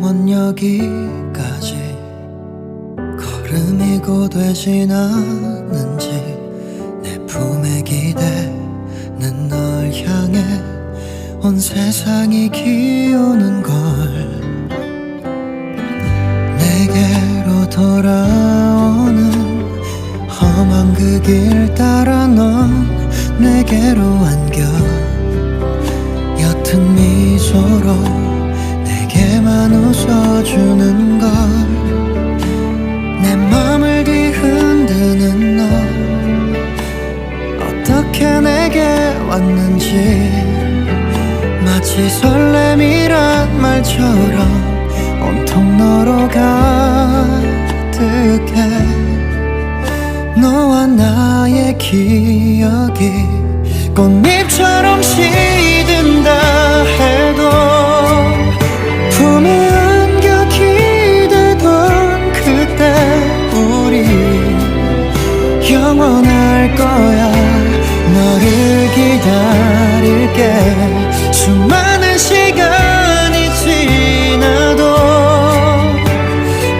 먼 여기까지 걸음이 곧 되진 않는지 내 품에 기대는 널 향해 온 세상이 기우는 걸 내게로 돌아오는 험한 그 길 따라 넌 내게로 안겨 옅은 미소로 내게만 웃어주는 걸 내 맘을 뒤흔드는 너 어떻게 내게 왔는지 마치 설렘이란 말처럼 온통 너로 가득해 너와 나의 기억이 꽃잎처럼 시든다 해도 품에 안겨 기대던 그때 우리 영원할 거야 너를 기다릴게 수많은 시간이 지나도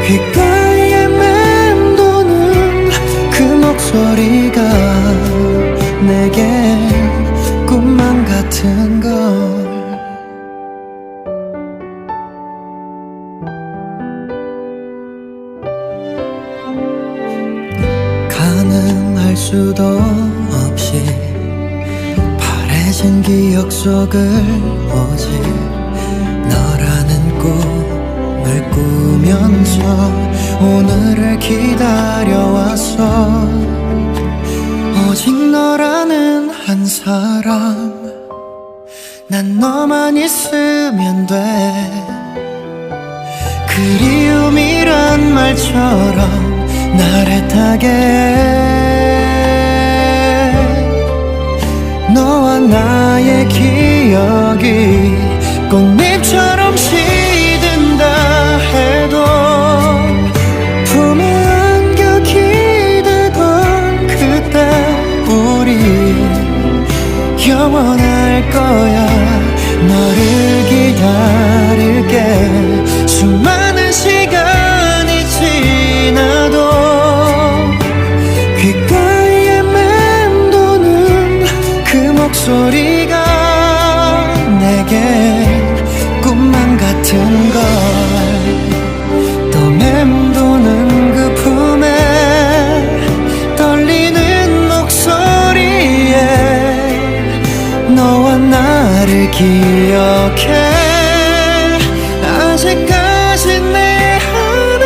귓가에 맴도는 그 목소리가 내겐 꿈만 같은 걸 가늠할 수도 없이 바래진 기억 속을 오직 너라는 꿈을 꾸면서 오늘을 기다려왔어 오직 너라는 한 사람 난 너만 있으면 돼 그리움이란 말처럼 날 애타게 너와 나의 기억이 꽃잎처럼 시든다 해도 품에 안겨 기대던 그때 우리 영원할 거야 너를 기다릴게 수많은 시간이 지나도 귓가에 맴도는 그 목소리가 내게 꿈만 같은 걸 또 맴도는 그 품에 떨리는 목소리에 너와 나를 기억해 아직까지 내 안에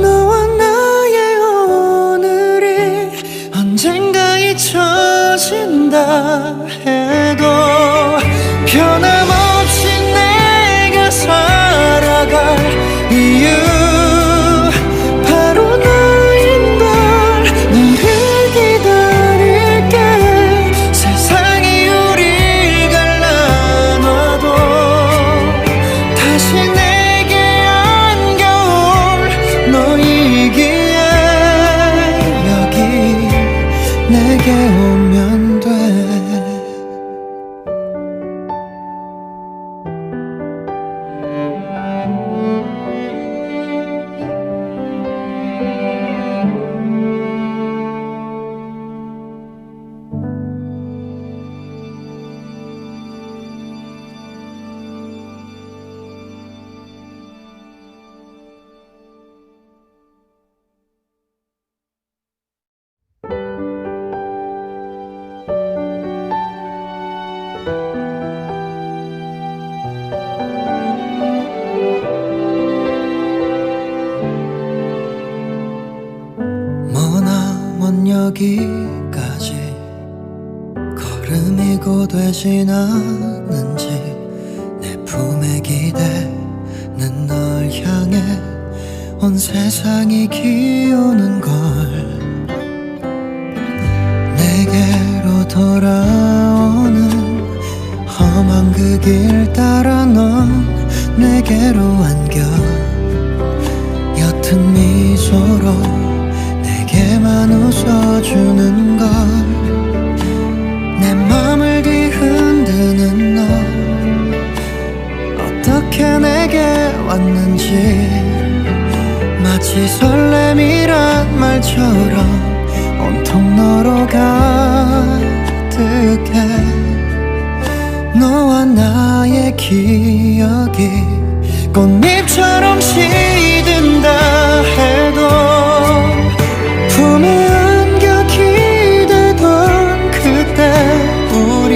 너와 나의 오늘이 언젠가 잊혀진다 해도 변함없이 내가 살아갈 이유 바로 너인 걸 너를 기다릴게 세상이 우릴 갈라놔도 다시 내게 안겨올 너이기에 여기 내게 오면 돼 머나먼 여기까지 걸음이 곧 되진 않는지 내 품에 기대는 널 향해 온 세상이 기우는 걸 내게로 돌아오는 험한 그 길 따라 넌 내게로 안겨 옅은 미소로 내게만 웃어주는 걸 내 맘을 뒤흔드는 너 왔는지 마치 설렘이란 말처럼 온통 너로 가득해. 너와 나의 기억이 꽃잎처럼 시든다 해도 품에 안겨 기대던 그때 우리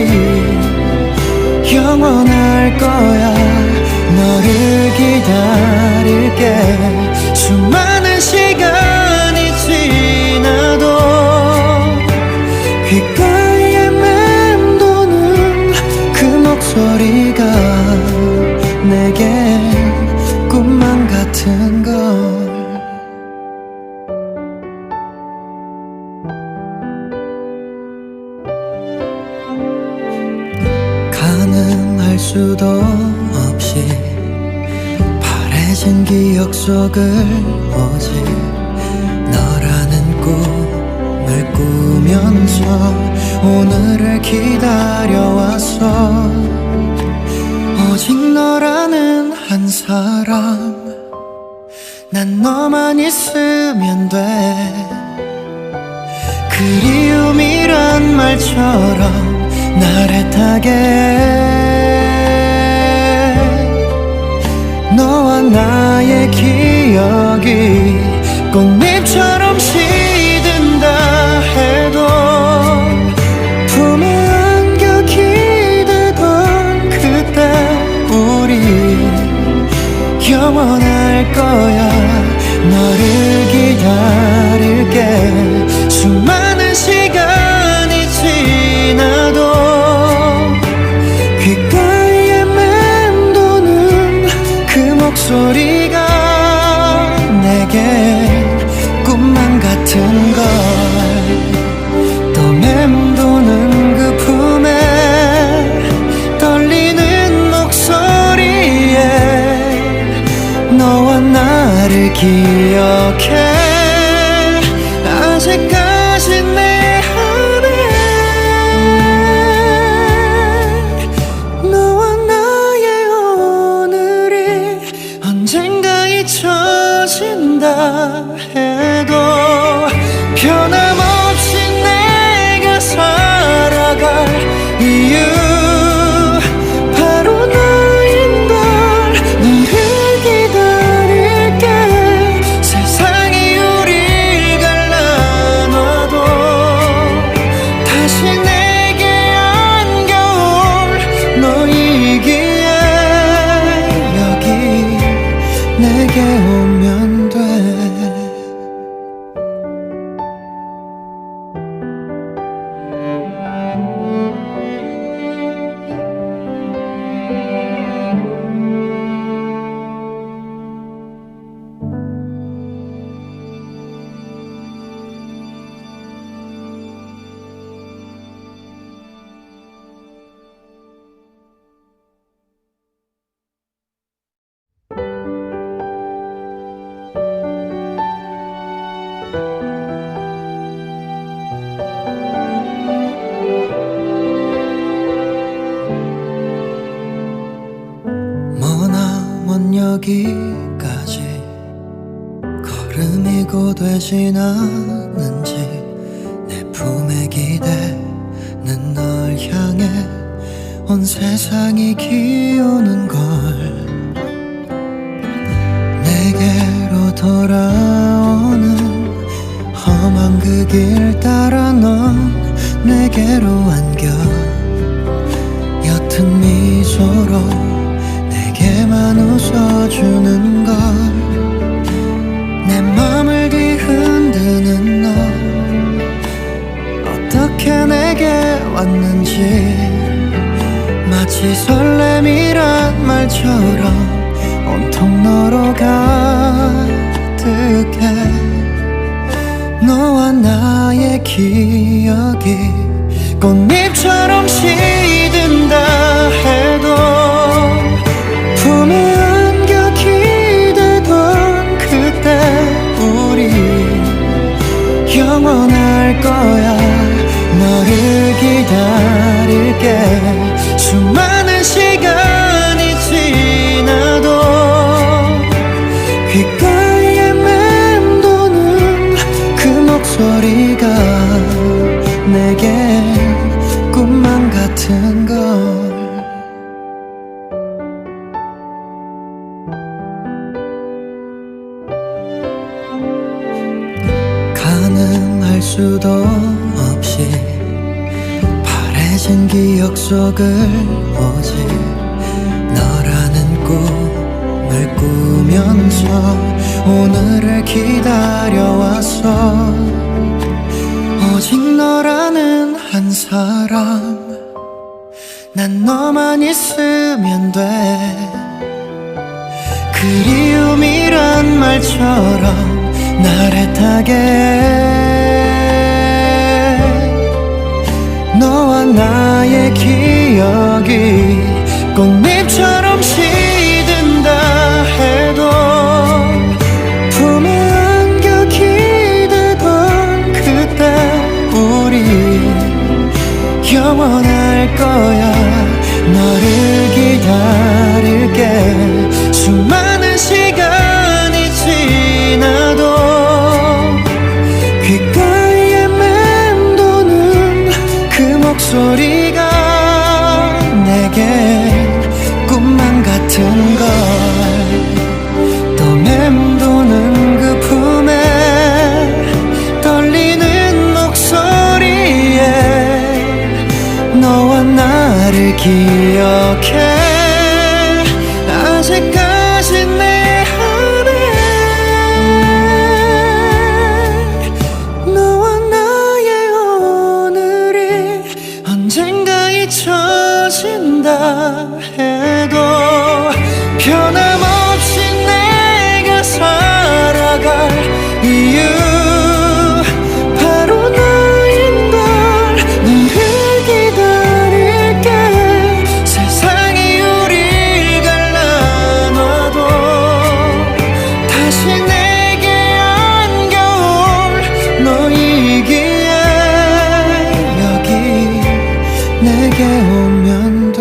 영원할 거야. 너를 기다릴게. 수많은 시간이 지나도 귓가에 맴도는 그 목소리가 내게 꿈만 같은 걸. 가늠할 수도 없이 바래진 기억 속을 오직 너라는 꿈을 꾸면서 오늘을 기다려왔어. 오직 너라는 한 사람, 난 너만 있으면 돼. 그리움이란 말처럼 날 애타게 해. 너와 나의 기억이 꽃잎처럼 시든다 해도 품에 안겨 기대던 그때 우리 영원할 거야. 너를 기다릴게. 수많은 시간이 지나도 귓가에 맴도는 그 목소리가 내게 꿈만 같은 걸. 또 맴도는 그 품에 떨리는 목소리에 너와 나를 기억해. 아직까지 내 안에 너와 나의 오늘이 언젠가 잊혀진다 해도 변함없이 내가 살아갈 이유 바로 너인 걸. 너를 기다릴게. 세상이 우릴 갈라놔도 다시 내게 안겨올 너이기에 여기 내게 오면 돼. 머나먼 여기까지 걸음이 고되진 않는지 내 품에 기대는 널 향해 온 세상이 기우는 걸. 내게로 돌아오는 험한 그 길 따라 넌 내게로 안겨 옅은 미소로 내게만 웃어주는 걸. 내 맘을 뒤흔드는 너 어떻게 내게 왔는지 마치 설렘이란 말처럼 온통 너로 가득해. 너와 나의 기억이 꽃잎처럼 시든다 해도 품에 안겨 기대던 그때 우리 영원할 거야. 너를 기다릴게. 수많은 시간이 지나도 수도 없이 바래진 기억 속을 오직 너라는 꿈을 꾸면서 오늘을 기다려왔어. 오직 너라는 한 사람, 난 너만 있으면 돼. 그리움이란 말처럼 날 애타게 너와 나의 기억이 꽃잎처럼 시든다 해도 품에 안겨 기대던 그때 우리 영원할 거야. 너를 기다릴게. 수많은 시간이 지나도 귓가에 맴도는 그 목소리가 내게 꿈만 같은 걸. 또 맴도는 그 품에 떨리는 목소리에 너와 나를 기억해. 아직까지 내 안에 너와 나의 오늘이 언젠가 잊혀진다 해도 변함없이 내가 살아갈 이유 바로 너인 걸. 너를 기다릴게. 세상이 우릴 갈라놔도 다시 내게 안겨올 너이기에 여기 내게 오면 돼.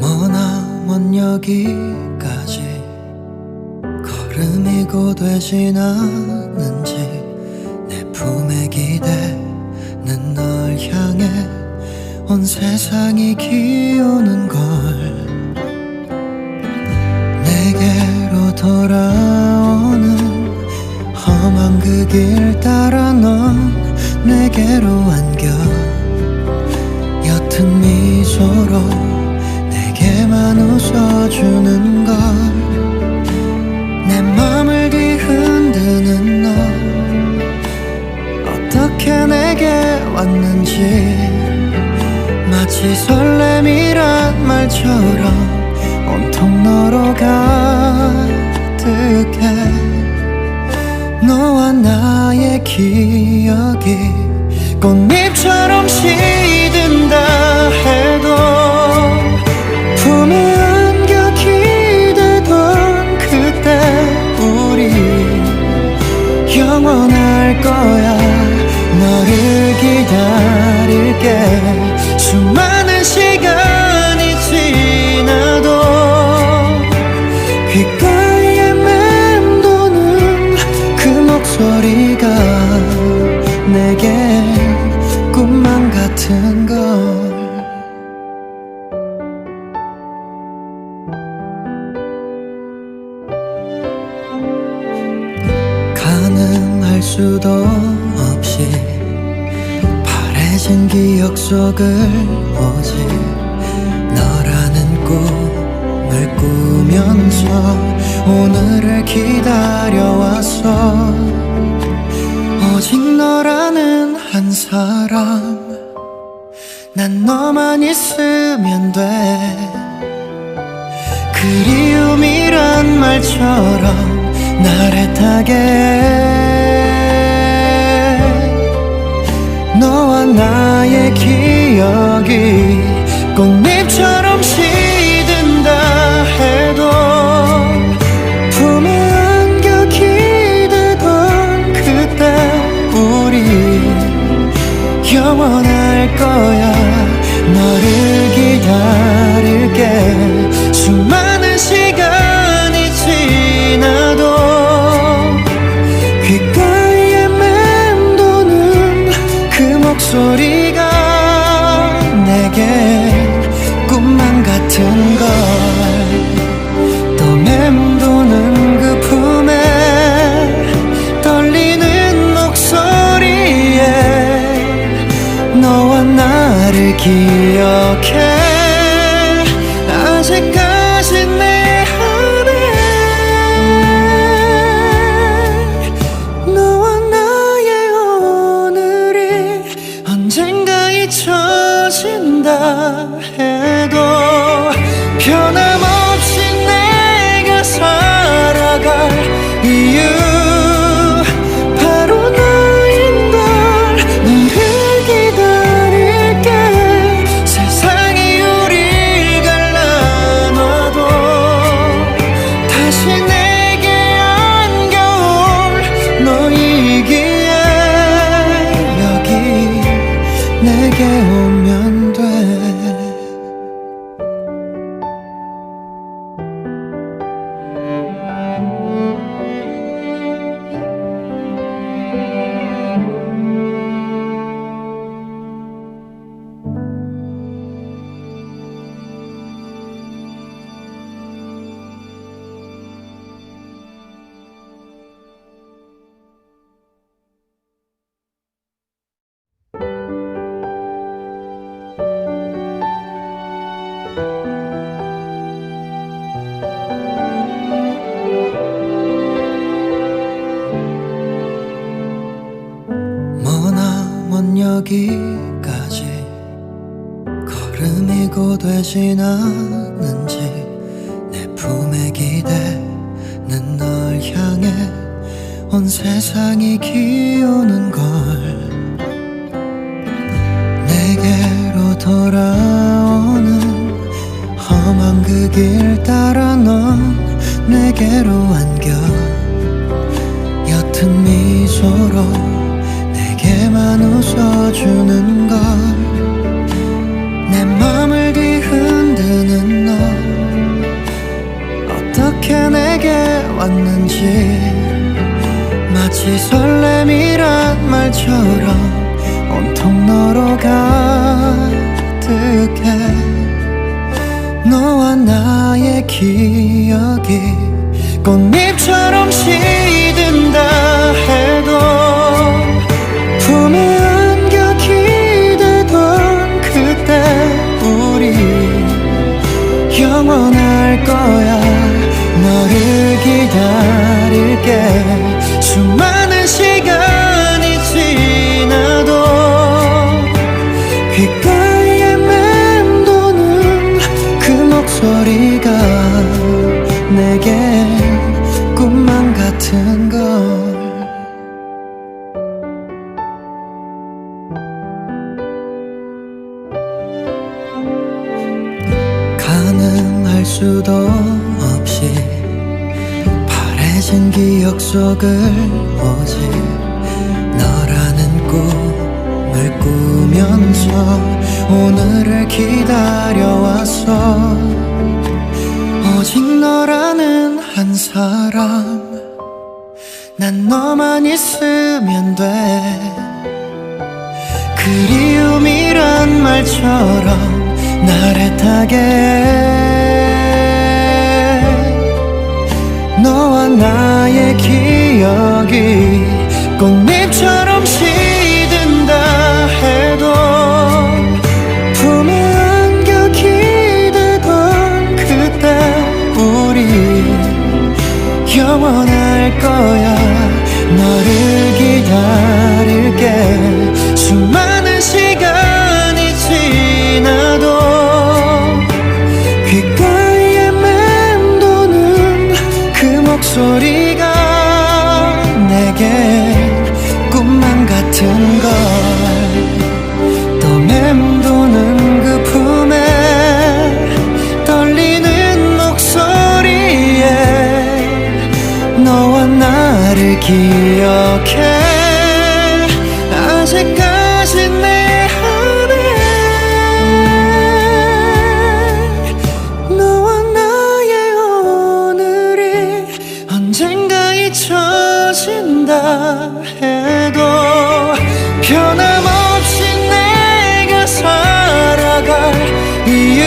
머나먼 여기까지 걸음이 고되진 않는지 내 품에 기대는 널 향해 온 세상이 기우는 걸. 내게로 돌아오는 험한 그 길 따라 넌 내게로 안겨 옅은 미소로 내게만 웃어주는 걸. 내 맘을 뒤흔드는 너 어떻게 내게 왔는지 마치 설렘이란 말처럼 온통 너로 가득해. 너와 나의 기억이 꽃잎처럼 시든다 해도 품에 안겨 기대던 그때 우리 영원할 거야. 너를 기다릴게. 수많은 시간이 지나도 귓가에 맴도는 그 목소리가 내게 꿈만 같은 걸. 가늠할 수도 없이 바래진 기억 속을 오직 너라는 꿈을 꾸면서 오늘을 기다려왔어. 오직 너라는 한 사람, 난 너만 있으면 돼. 그리움이란 말처럼 날 애타게 너와 나의 기억이 꼭 기억해. 아직까지 내 안에 너와 나의 오늘이 언젠가 잊혀진다 해도 변함없이 내가 살아갈 이유 바로 너인 걸. 너를 기다릴게. 세상이 우릴 갈라놔도 다시 내게 안겨올 너이기에 여기 내게 오면 돼. 머나먼 여기까지 걸음이 고되진 않는지 내 품에 기대는 널 향해 온 세상이 기우는 걸. 내게로 돌아오는 험한 그 길 따라 넌 내게로 안겨 옅은 미소로 내게만 웃어주는 걸. 내 맘을 뒤흔드는 너 어떻게 내게 왔는지 마치 설렘이란 말처럼 온통 너로 가득해. 너와 나의 기억이 꽃잎처럼 시든다 해도 품에 안겨 기대던 그때 우리 영원할 거야. 너를 기다릴게. 수많은 시간이 지나도 귓가에 맴도는 그 목소리가 내게 꿈만 같은 걸. 가늠할 수도 없이 바래진 기억 속을 오직 너라는 꿈을 꾸면서 오늘을 기다려왔어. 오직 너라는 한 사람. 난 너만 있으면 돼. 그리움이란 말처럼 날 애타게. 너와 나의 기억이 꽃잎처럼 시든다 해도 품에 안겨 기대던 그때 우리 영원할 거야. 너를 기다릴게. 수많은 시간이 지나도 귓가에 맴도는 그 목소리가 내게 꿈만 같은 걸. 또 맴도는 그 품에 떨리는 목소리에 너와 나를 기억해. 아직까지 내 안에 너와 나의 오늘이 언젠가 잊혀진다 해도 변함없이 내가 살아갈 이유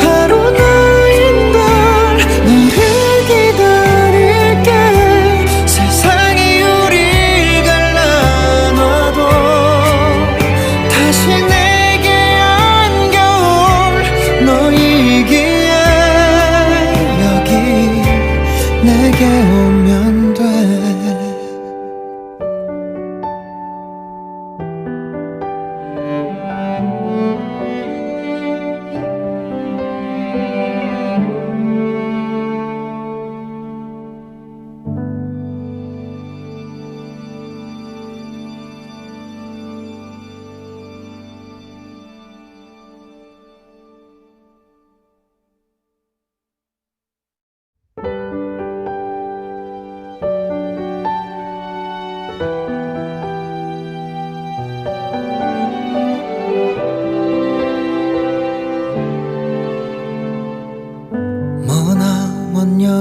바로 너인 걸. 너를 기다릴게. 세상이 우릴 갈라놔도 다시 내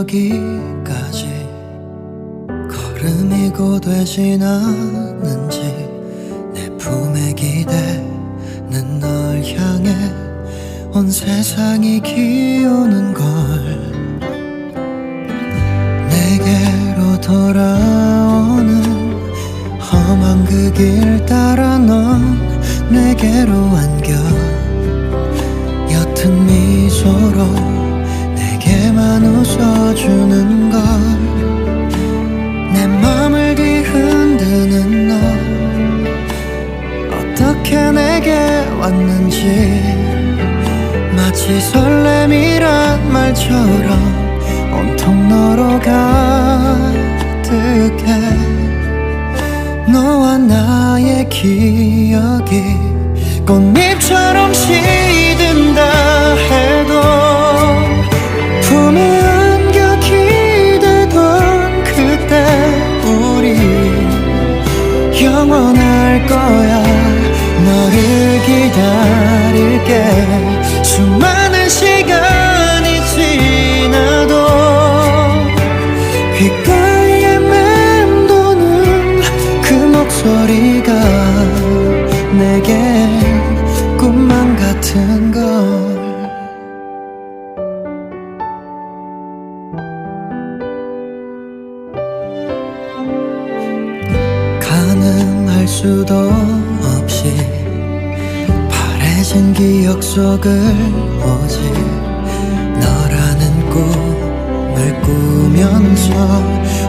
여기까지 걸음이 고되진 않는지 내 품에 기대는 널 향해 온 세상이 기우는 걸 내게로 돌아오는 험한 그 길 따라 넌 내게로 안겨 옅은 미소로 내게만 웃어주는 걸 내 맘을 뒤흔드는 너 어떻게 내게 왔는지 마치 설렘이란 말처럼 온통 너로 가득해 너와 나의 기억이 꽃잎처럼 시든다 해도 품에 안겨 기대던 그때 우리 영원할 거야 너를 기다릴게 수많은 시간이 지나도 귓가에 맴도는 그 목소리가 내게 꿈만 같은 걸 가늠할 수도 없이 바래진 기억 속을 오직 너라는 꿈을 꾸면서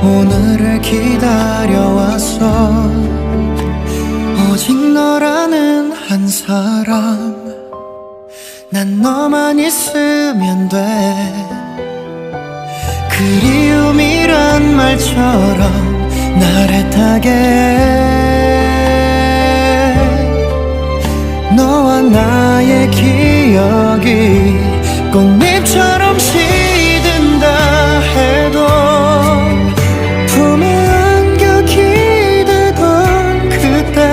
오늘을 기다려왔어 오직 너라는 한 사람 난 너만 있으면 돼 그리움이란 말처럼 날 애타게 너와 나의 기억이 꽃잎처럼 시든다 해도 품에 안겨 기대던 그때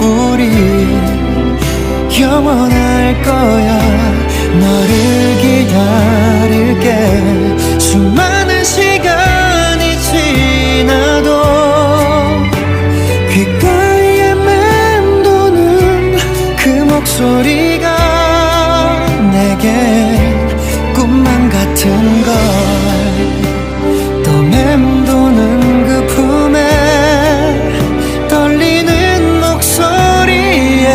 우리 영원할 거야 너를 기다릴게 수많은 시간이 지나도 귓가에 맴도는 그 목소리가 내게 꿈만 같은 걸 또 맴도는 그 품에 떨리는 목소리에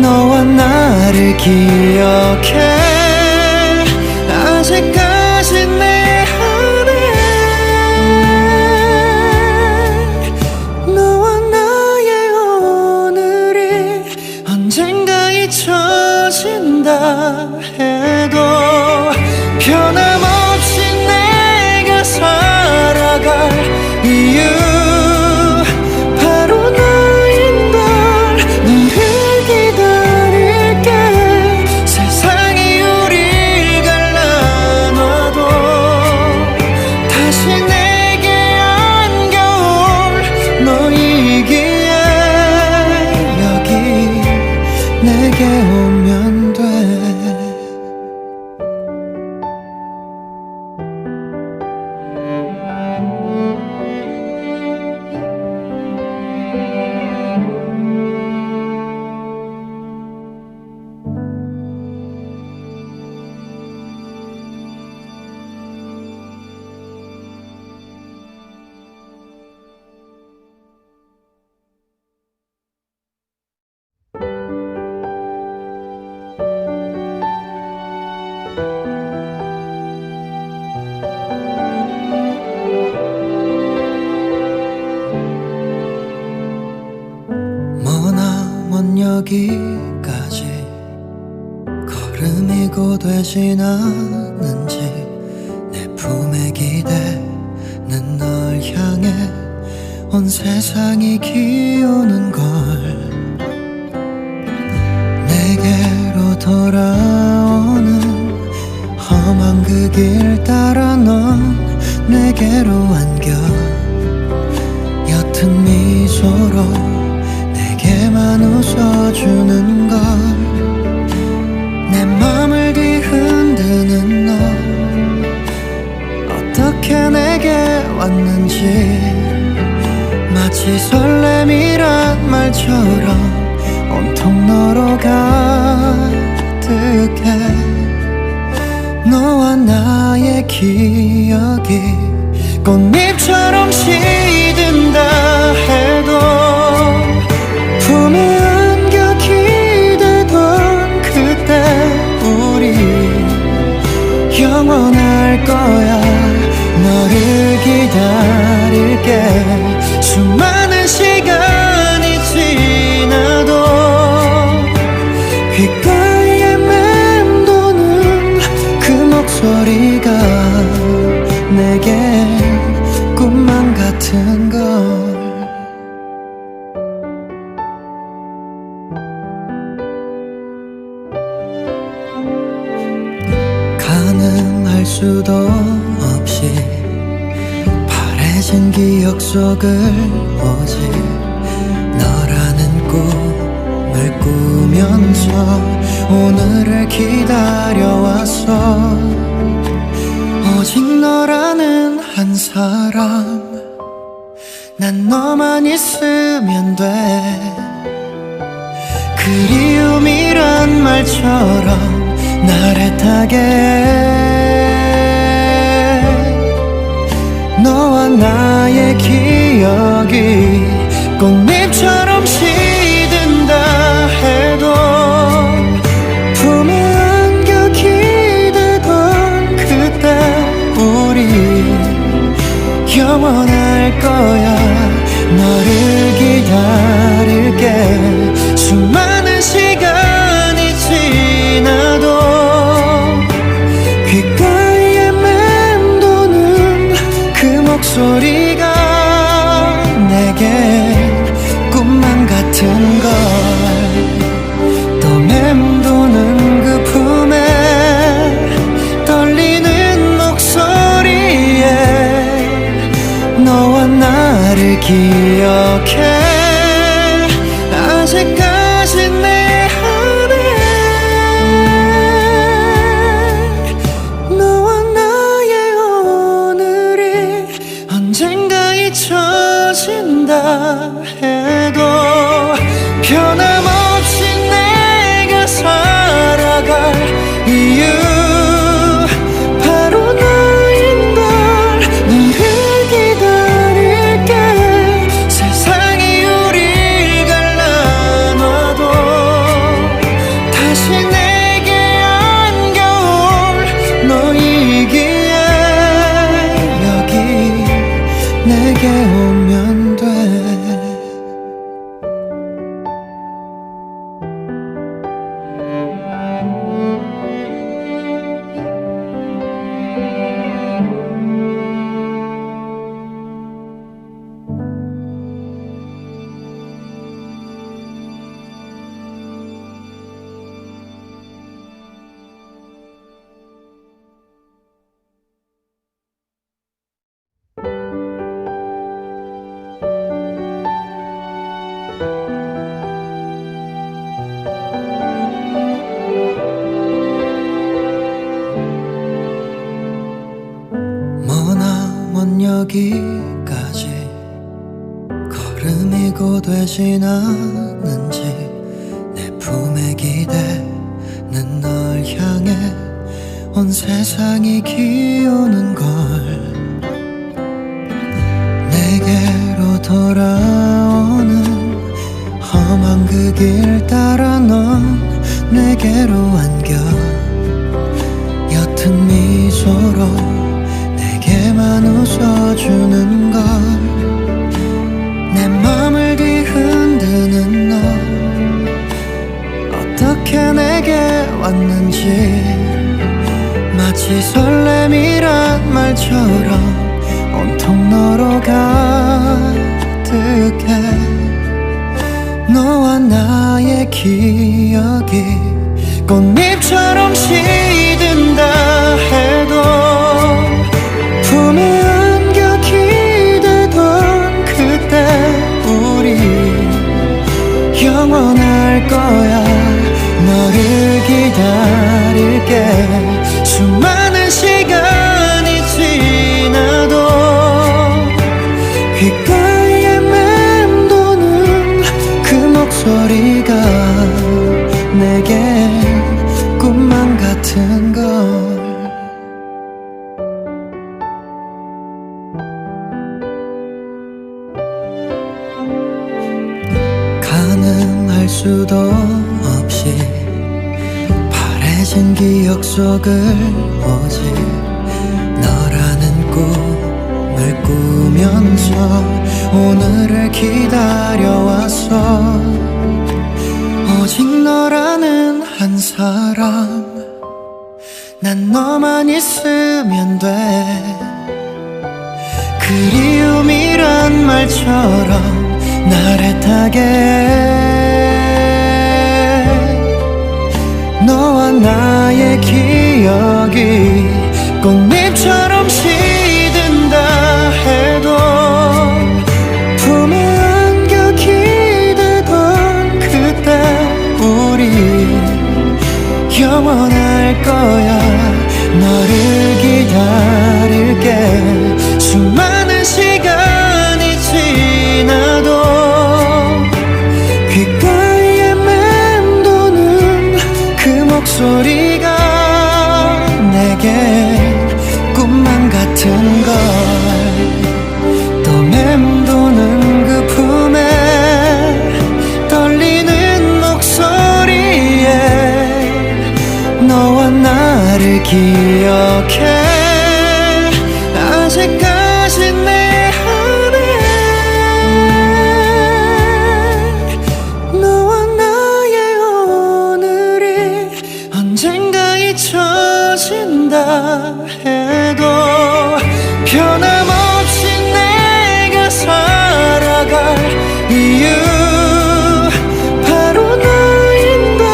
너와 나를 기억해 아직까지 내 안에 너와 나의 오늘이 언젠가 잊혀진다 해도 변함없이 내가 살아갈 이유 바로 너인 걸 너를 기다릴게 세상이 우릴 갈라놔도 다시 내게 안겨올 너이기에 여기 내게 오면 돼 머나먼 여기까지 걸음이 고되진 않는지 내 품에 기대는 널 향해 온 세상이 기우는 걸 내게로 돌아오는 험한 그 길 따라 넌 내게로 안겨 옅은 미소로 내게만 웃어주는 걸 내 맘을 뒤흔드는 너 왔는지 마치 설렘이란 말처럼 온통 너로 가득해. 너와 나의 기억이 꽃잎처럼 시든다 해도 품에 안겨 기대던 그때 우리 영원할 거야. 너를 기다릴게. 수많은 시간이 지나도 귓가에 맴도는 그 목소리가 내게 꿈만 같은 걸. 가늠할 수도 없이 바래진 기억 속을 오직 너라는 꿈을 꾸면서 오늘을 기다려왔어. 오직 너라는 한 사람, 난 너만 있으면 돼. 그리움이란 말처럼 날 애타게 해. 너와 나의 기억이 꽃잎처럼 시든다 해도 품에 안겨 기대던 그때 우리 영원할 거야. 너를 기다릴게. 수많은 시간이 지나도 귓가에 맴도는 그 목소리가 내게 꿈만 같은 걸. 또 맴도는 그 품에 떨리는 목소리에 너와 나를 기억해. 아직까지 내 안에 너와 나의 오늘이 언젠가 잊혀진다 해도 변함없이 내가 살아갈 이유 바로 너인 걸. 너를 기다릴게. 세상이 우릴 갈라놔도 다시 내게 안겨올 너이기에 여기 내게 오면 돼. 머나먼 여기까지 걸음이 고되진 않는지 내 품에 기대는 널 향해 온 세상이 기우는 걸. 내게로 돌아오는 험한 그 길 따라 넌 내게로 안겨 옅은 미소로 내게만 웃어주는 걸. 내 맘을 뒤흔드는 너 어떻게 내게 왔는지 마치 설렘이란 말처럼 온통 너로 가득해. 너와 나의 기억이 꽃잎처럼 시든다 해도 품에 안겨 기대던 그때 우리 영원할 거야. 너를 기다릴게. 수많은 시간이 지나도 수도 없이 바래진 기억 속을 오직 너라는 꿈을 꾸면서 오늘을 기다려왔어. 오직 너라는 한 사람, 난 너만 있으면 돼. 그리움이란 말처럼 날 애타게 너와 나의 기억이 꽃잎처럼 시든다 해도 품에 안겨 기대던 그때 우리 영원할 거야. 너를 기다릴게. 수많은 시간이 지나도 귓가에 맴도는 그 목소리가 내게 꿈만 같은 걸. 또 맴도는 그 품에 떨리는 목소리에 너와 나를 기억해. 아직까지 내 안에 너와 나의 오늘이 언젠가 잊혀진다 해도 변함없이 내가 살아갈 이유 바로 너인 걸.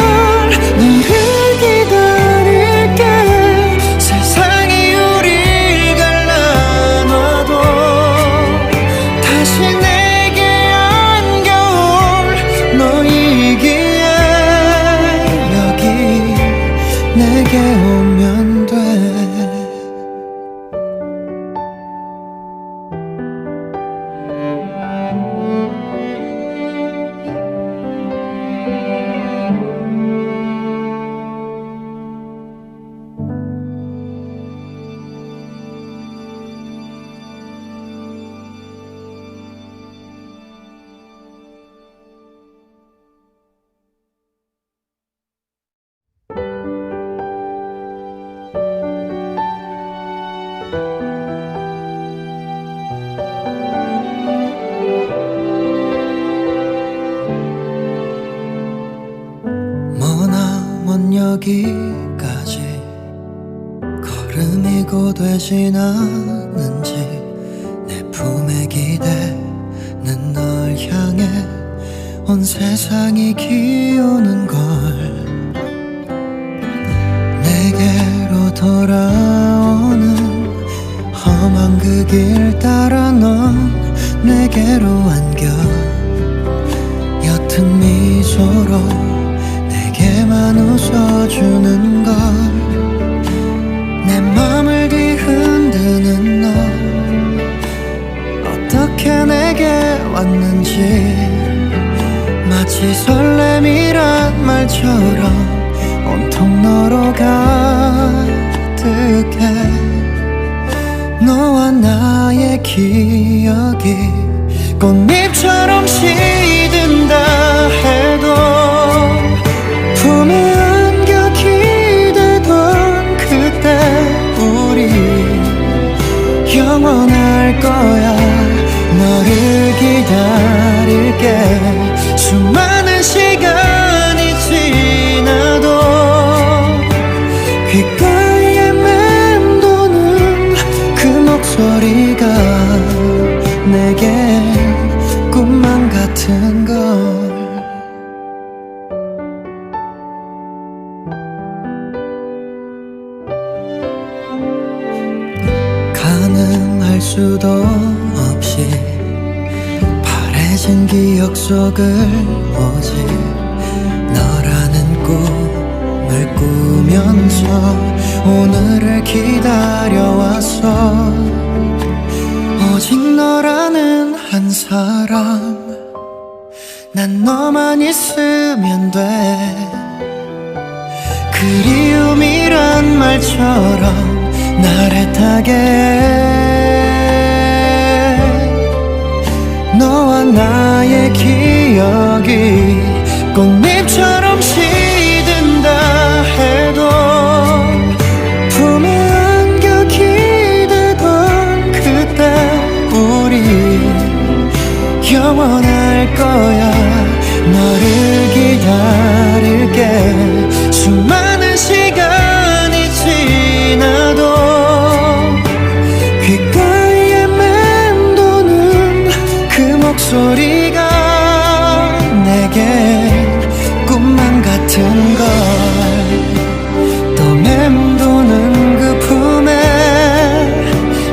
너를 기다릴게. 세상이 우릴 갈라놔도 다시 내게 안겨올 너이기에 여기 내게 오면 돼. 머나먼 여기까지 걸음이 고되진 않는지 내 품에 기대는 널 향해 온 세상이 기우는 걸. 내게로 돌아오는 험한 그 길 따라 넌 내게로 안겨 옅은 미소로 내게만 웃어주는 걸. 내 맘을 뒤흔드는 너 어떻게 내게 왔는지 마치 설렘이란 말처럼 온통 너로 가득해. 너와 나의 기억이 꽃잎처럼 시든다 해도 품에 안겨 기대던 그때 우리 영원할 거야. 너를 기다릴게. 수많은 시간이 지나도 귓가에 맴도는 그 목소리가 내게 꿈만 같은 걸. 가늠할 수도 없이 바래진 기억 속을 오직 너라는 꿈을 꾸면서 오늘을 기다려왔어. 오직 너라는 한 사람, 난 너만 있으면 돼. 그리움이란 말처럼 날 애타게 너와 나의 기억이 꽃 영원할 거야. 너를 기다릴게. 수많은 시간이 지나도 귓가에 맴도는 그 목소리가 내게 꿈만 같은 걸. 또 맴도는 그 품에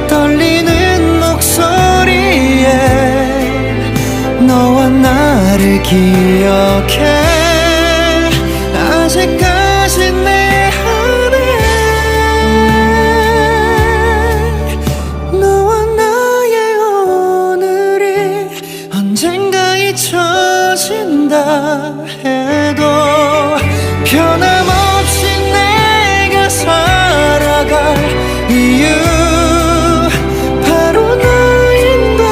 떨리는 목소리에 너와 나를 기억해. 아직까지 내 안에 너와 나의 오늘이 언젠가 잊혀진다 해도 변함없이 내가 살아갈 이유 바로 너인 걸.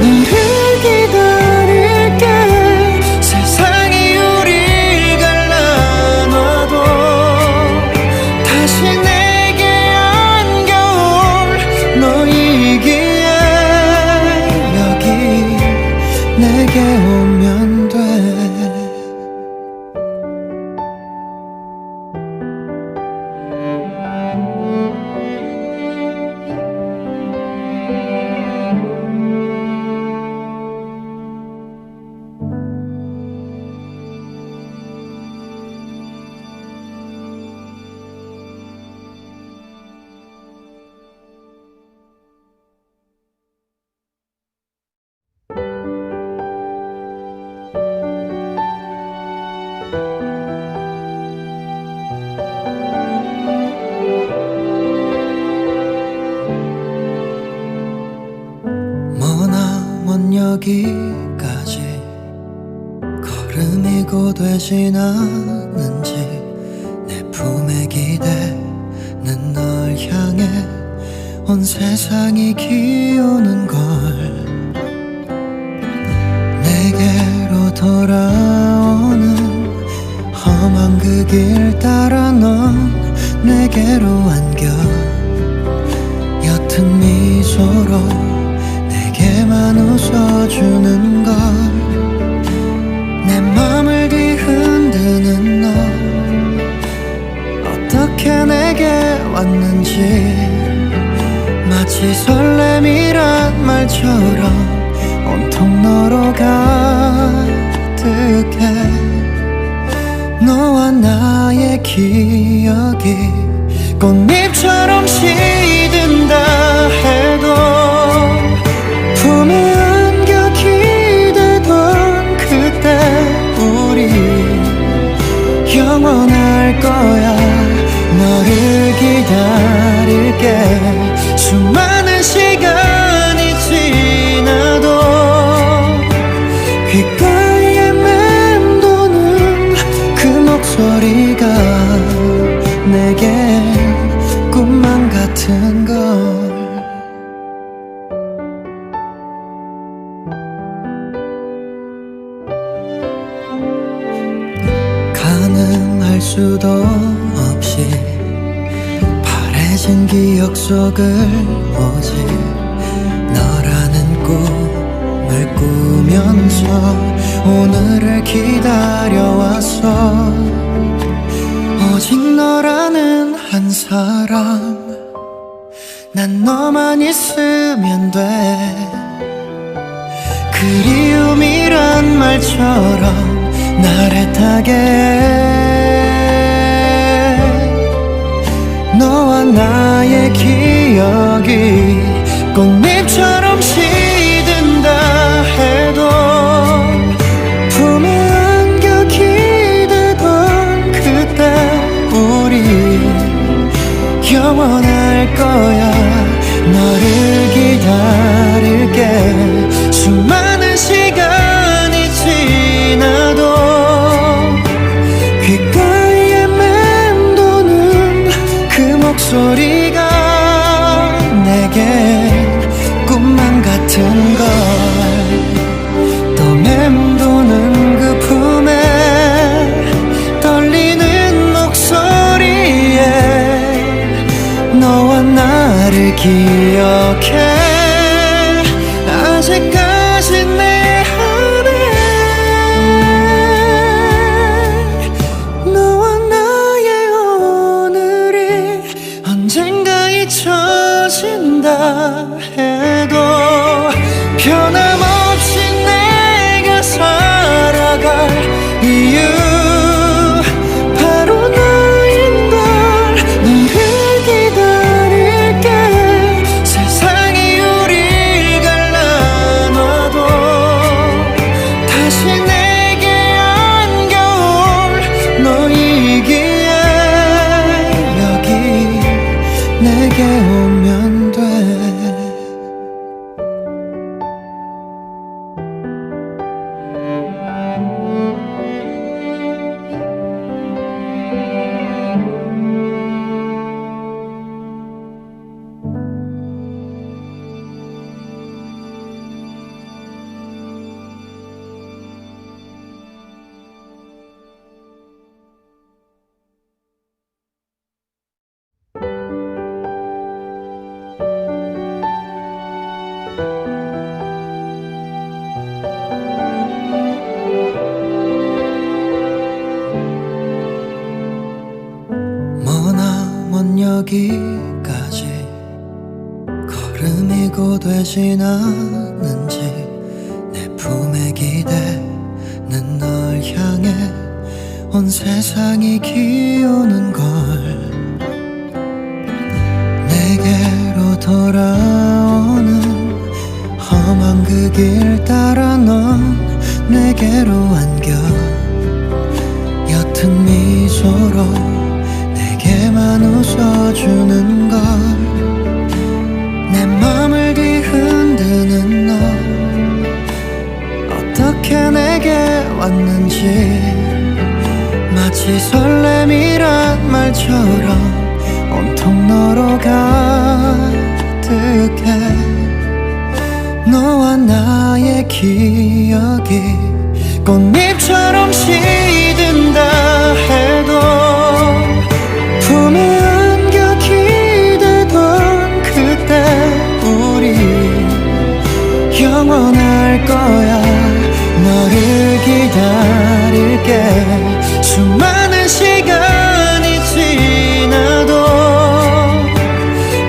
너를 기다릴게. 세상이 우릴 갈라놔도 다시 내게 안겨올 너이기에 여기 내게 오면 돼. 머나먼 여기까지 걸음이 고되진 않는지 내 품에 기대는 널 향해 온 세상이 기우는 걸. 내게로 돌아오는 험한 그 길 따라 넌 내게로 안겨 옅은 미소로 내게만 웃어주는 걸. 내 맘을 뒤흔드는 너 어떻게 내게 왔는지 마치 설렘이란 말처럼 온통 너로 가득해. 너와 나의 기억이 꽃잎처럼 시든다 해도 품에 안겨 기대던 그때 우리 영원할 거야. 너를 기다릴게. 수많은 시간이 지나도 귓가에 맴도는 그 목소리가 내게 꿈만 같은 걸. 가늠할 수도 없이 바래진 기억 속을 오직 너라는 꿈을 꾸면서 오늘을 기다려왔어. 오직 너라는 한 사람. 난 너만 있으면 돼. 그리움이란 말처럼 날 애타게. 너와 나의 기억이 꽃잎처럼 시든다 해도 품에 안겨 기대던 그때 우리 영원할 거야. 너를 기다릴게. 수많은 시간이 지나도 귓가에 맴도는 그 목소리가 내게 꿈만 같은 걸. 또 맴도는 그 품에 떨리는 목소리에 너와 나를 기억해. 아직까지 내 내게 오면 돼. 머나먼 여기까지 걸음이 고되진 않는지 내 품에 기대는 널 향해 온 세상이 기우는 걸. 내게로 돌아오는 험한 그 길 따라 넌 내게로 안겨 옅은 미소로 내게만 웃어주는 걸. 내 맘을 뒤흔드는 너 어떻게 내게 왔는지 마치 설렘이란 말처럼 온통 너로 가득해. 너와 나의 기억이 꽃잎처럼 시든다 해도 품에 안겨 기대던 그때 우리 영원할 거야. 너를 기다릴게. 수많은 시간이 지나도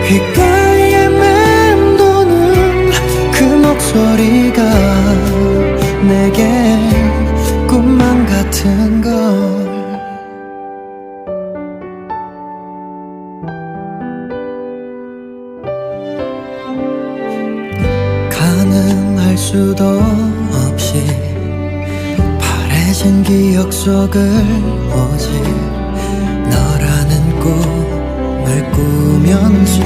귓가에 맴도는 그 목소리가 내게 꿈만 같은 걸. 가늠할 수도 없이 바래진 기억 속을 오직 너라는 꿈을 꾸면서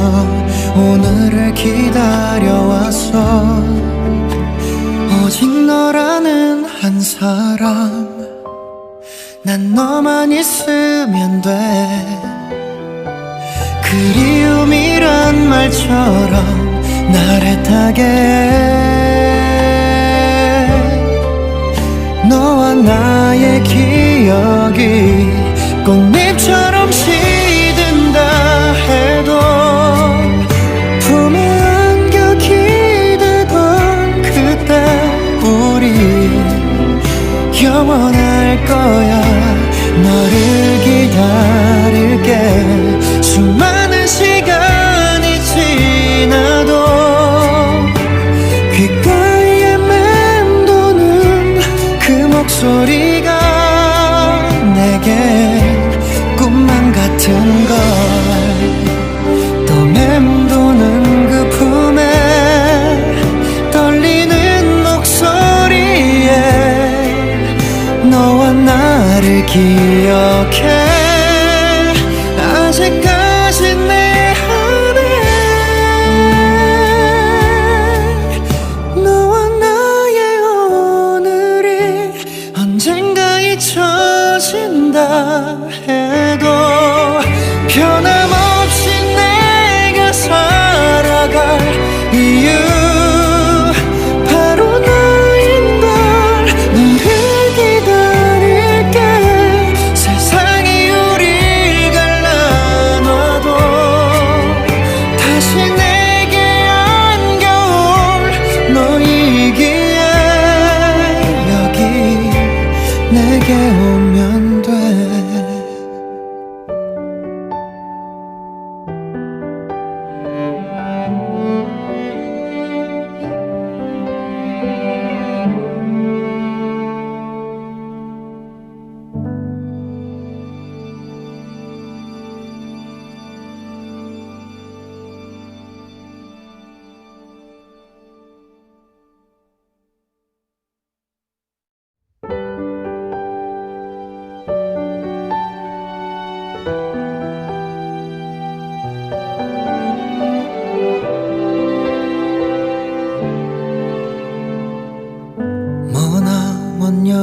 오늘을 기다려왔어. 오직 너라는 한 사람, 난 너만 있으면 돼. 그리움이란 말처럼 날 애타게 해. 너와 나의 기억이 꽃잎처럼 시든다 해도 품에 안겨 기대던 그때 우리 영원할 거야. 너를 기다릴게. 수많은 시간이 지나도 귓가에 맴도는 그 목소리가 내게 꿈만 같은 걸. 또 맴도는 그 품에 떨리는 목소리에 너와 나를 기억해. 아직까지 내 안에 너와 나의 오늘이 언젠가 잊혀진다 해도 변함없이 내가 살아갈 이유 바로 너인 걸. 너를 기다릴게. 세상이 우릴 갈라놔도 다시 내게 안겨올 너이기에 여기 내게 오면 돼.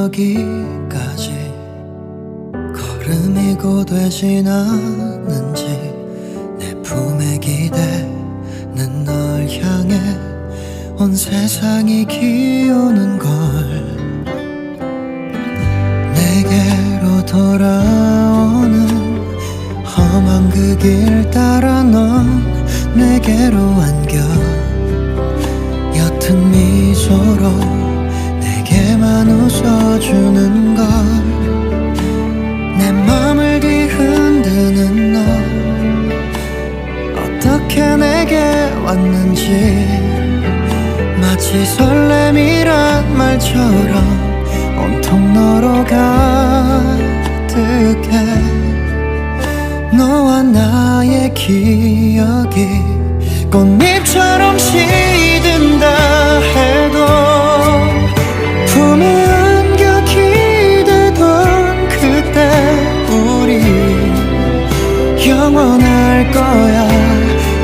여기까지 걸음이 고되진 않는지 내 품에 기대는 널 향해 온 세상이 기우는 걸 내게로 돌아오는 험한 그 길 따라 넌 내게로 안겨 옅은 미소로 내게만 웃어주는 걸 내 맘을 뒤흔드는 너 어떻게 내게 왔는지 마치 설렘이란 말처럼 온통 너로 가득해 너와 나의 기억이 꽃잎처럼 시든다 해도 품에 안겨 기대던 그때 우리 영원할 거야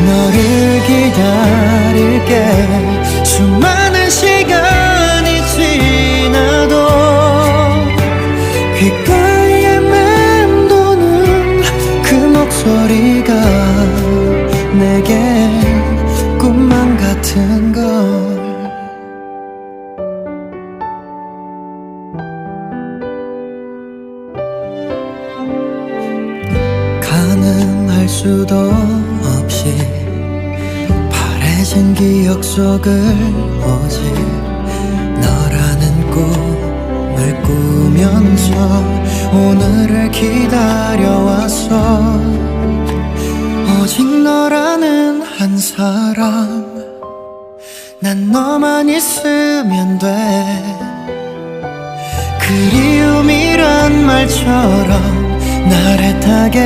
너를 기다릴게 수많은 시간이 지나도 귓가에 맴도는 그 목소리가 내게 꿈만 같은 걸 가늠할 수도 없이 바래진 기억 속을 오직 너라는 꿈을 꾸면서 오늘을 기다려왔어 오직 너라는 한 사람 난 너만 있으면 돼 그리움이란 말처럼 날 애타게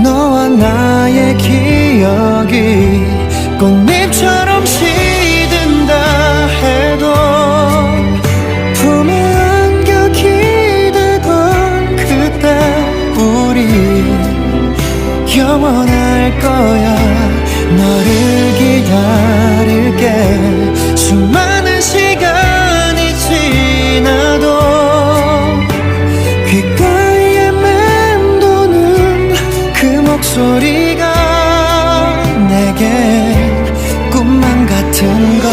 너와 나의 기억이 꽃잎처럼 시든다 해도 품에 안겨 기대던 그때 우리 영원할 거야 너를 기다릴게 수많은 시간이 지나도 귓가에 맴도는 그 목소리가 내게 꿈만 같은 걸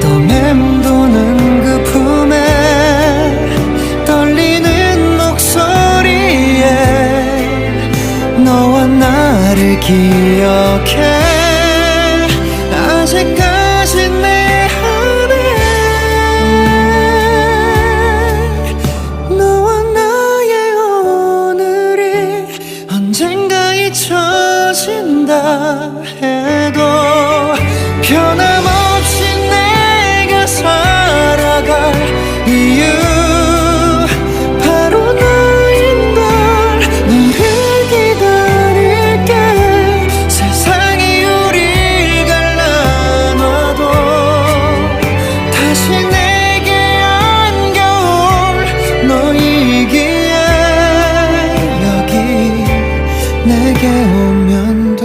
또 맴도는 그 품에 떨리는 목소리에 너와 나를 기억해 아직까지 내 안에 너와 나의 오늘이 언젠가 잊혀진다 해도 변함없이 내가 살아갈 이유 바로 너인 걸 너를 기다릴게 세상이 우릴 갈라놔도 다시 내게 안겨올 너이기에 여기 내게 오면 돼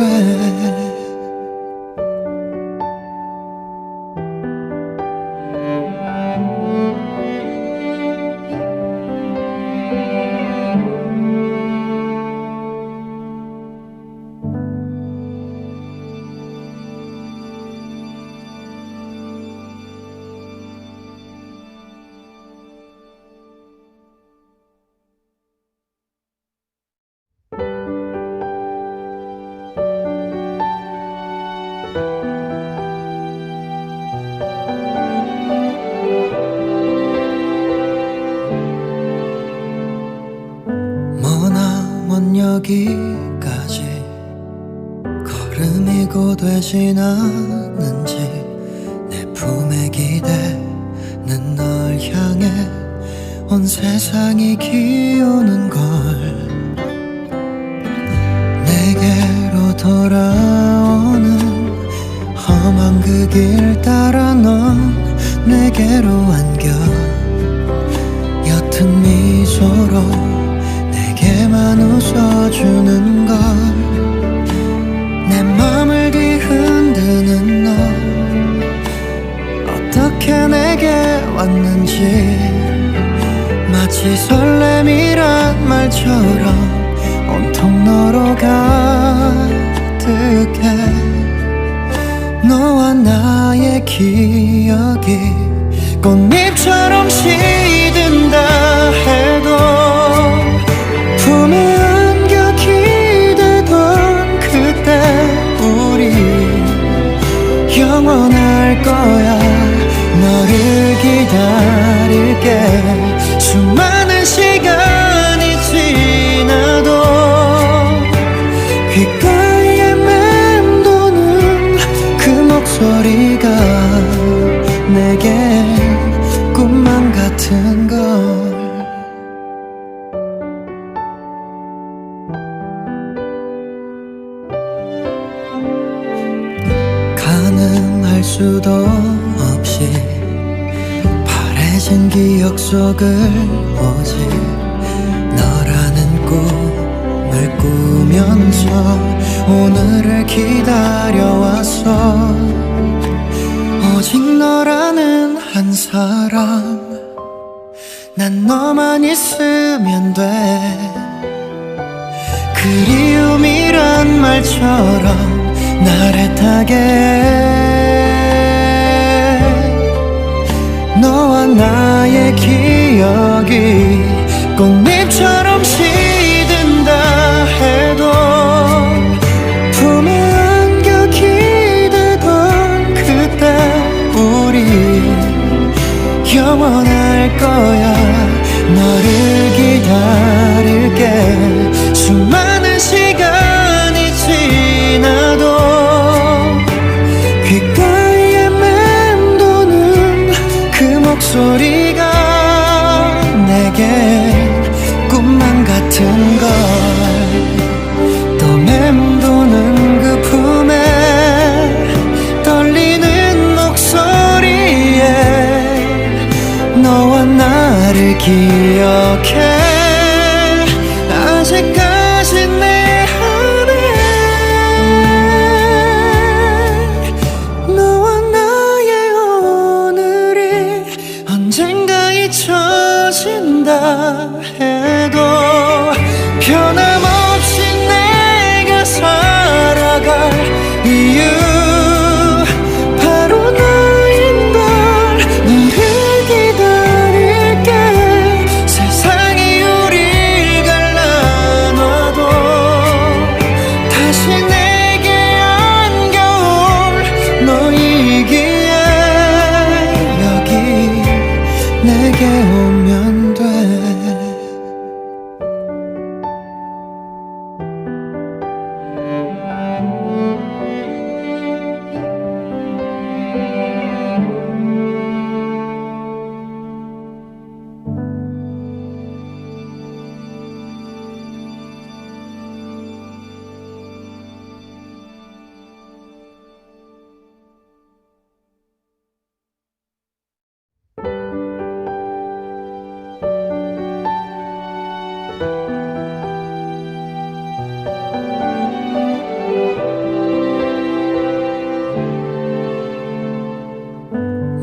머나먼 여기까지 걸음이 고되진 않는지 내 품에 기대는 널 향해 온 세상이 기우는 걸 내게로 돌아오는 험한 그 길 따라 넌 내게로 안겨 옅은 미소로 내게만 웃어주는 걸 내 맘을 뒤흔드는 너 내게 왔는지 마치 설렘이란 말처럼 온통 너로 가득해. 너와 나의 기억이 꽃잎처럼 시든다 해도 품에 안겨 기대던 그때 우리 영원할 거야. 너를 기다릴게. 수많은 시간이 지나도 귓가에 맴도는 그 목소리가 내게 꿈만 같은 걸. 가늠할 수도 없이 바래진 기억 속을 오직 너라는 꿈을 꾸면서 오늘을 기다려왔어. 오직 너라는 한 사람, 난 너만 있으면 돼. 그리움이란 말처럼 나를 타게 해. 너와 나의 기억이 꽃잎처럼 시든다 해도 품에 안겨 기대던 그때 우리 영원할 거야. 너를 기다릴게. 수많은 시간이 지나도 귓가에 맴도는 그 목소리가 내게 꿈만 같은 걸. 또 맴도는 그 품에 떨리는 목소리에 너와 나를 기억해. 아직까지 내 안에 너와 나의 오늘이 언젠가 잊혀진다 해도 변함없이 내가 살아갈 이유 바로 너인 걸. 너를 기다릴게. 세상이 우릴 갈라놔도 다시 내게 안겨올 너이기에 여기 내게 오면 돼.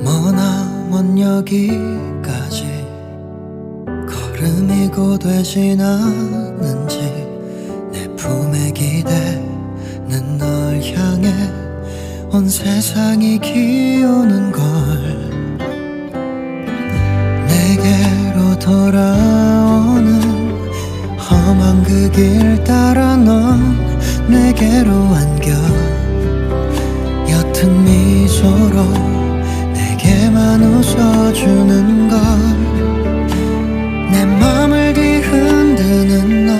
머나먼 여기까지 걸음이 고되진 않는지 내 품에 기대는 널 향해 온 세상이 기우는 걸. 내게로 돌아오는 험한 그 길 따라 넌 내게로 안겨 옅은 미소로 내게만 웃어주는 걸. 내 맘을 뒤흔드는 너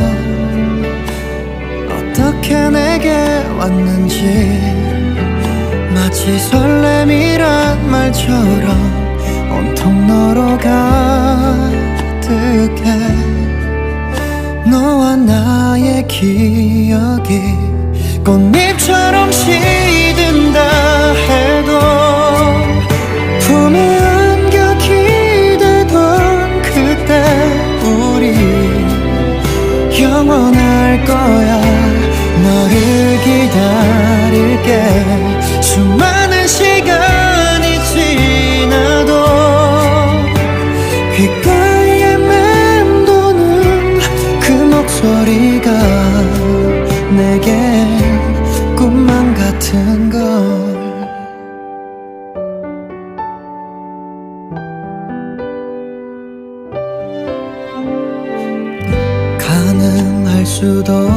어떻게 내게 왔는지 마치 설렘이란 말처럼 온통 너로 가득해. 너와 나의 기억이 꽃잎처럼 시든다 해도 품에 안겨 기대던 그때 우리 영원할 거야. 너를 기다릴게. 수많은 시간이 지나도 같은 걸 가늠할 수도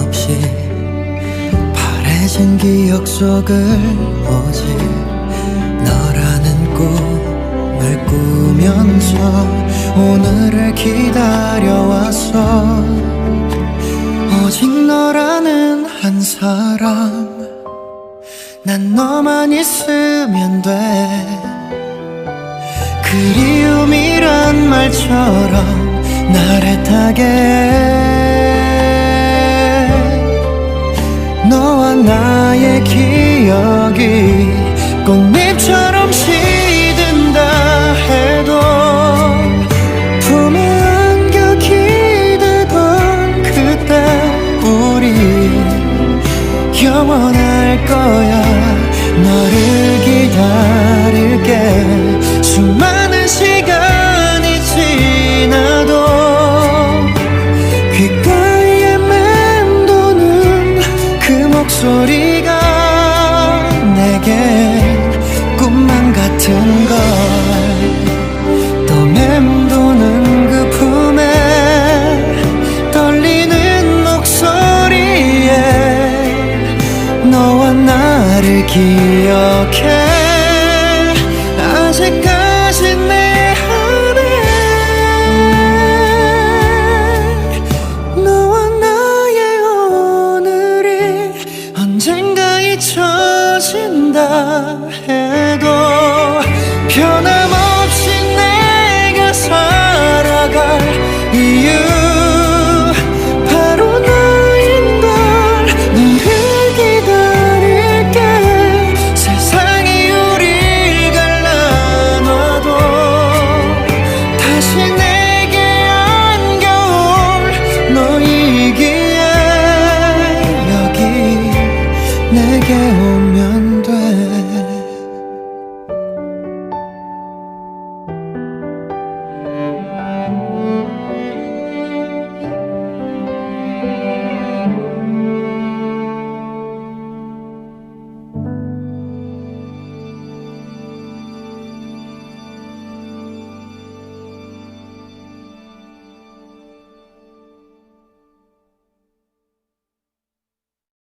없이 바래진 기억 속을 오직 너라는 꿈을 꾸면서 오늘을 기다려왔어. 오직 너라는 한 사람, 난 너만 있으면 돼. 그리움이란 말처럼 날 애타게 너와 나의 기억이 꽃잎처럼 시든다 해도 품에 안겨 기대던 그때 우리 영원할 거야. 너를 기다릴게. 수많은 시간이 지나도 귓가에 맴도는 그 목소리가 내겐 꿈만 같은 걸. 또 맴도는 그 품에 떨리는 목소리에 너와 나를 기억해. 아직까지 내 안에 너와 나의 오늘이 언젠가 잊혀진다 해도 변함없이 내가 살아갈 이유 바로 너인 걸. 너를 기다릴게. 세상이 우릴 갈라놔도 다시 내게 안겨올 너이기에 여기 내게 오면 돼.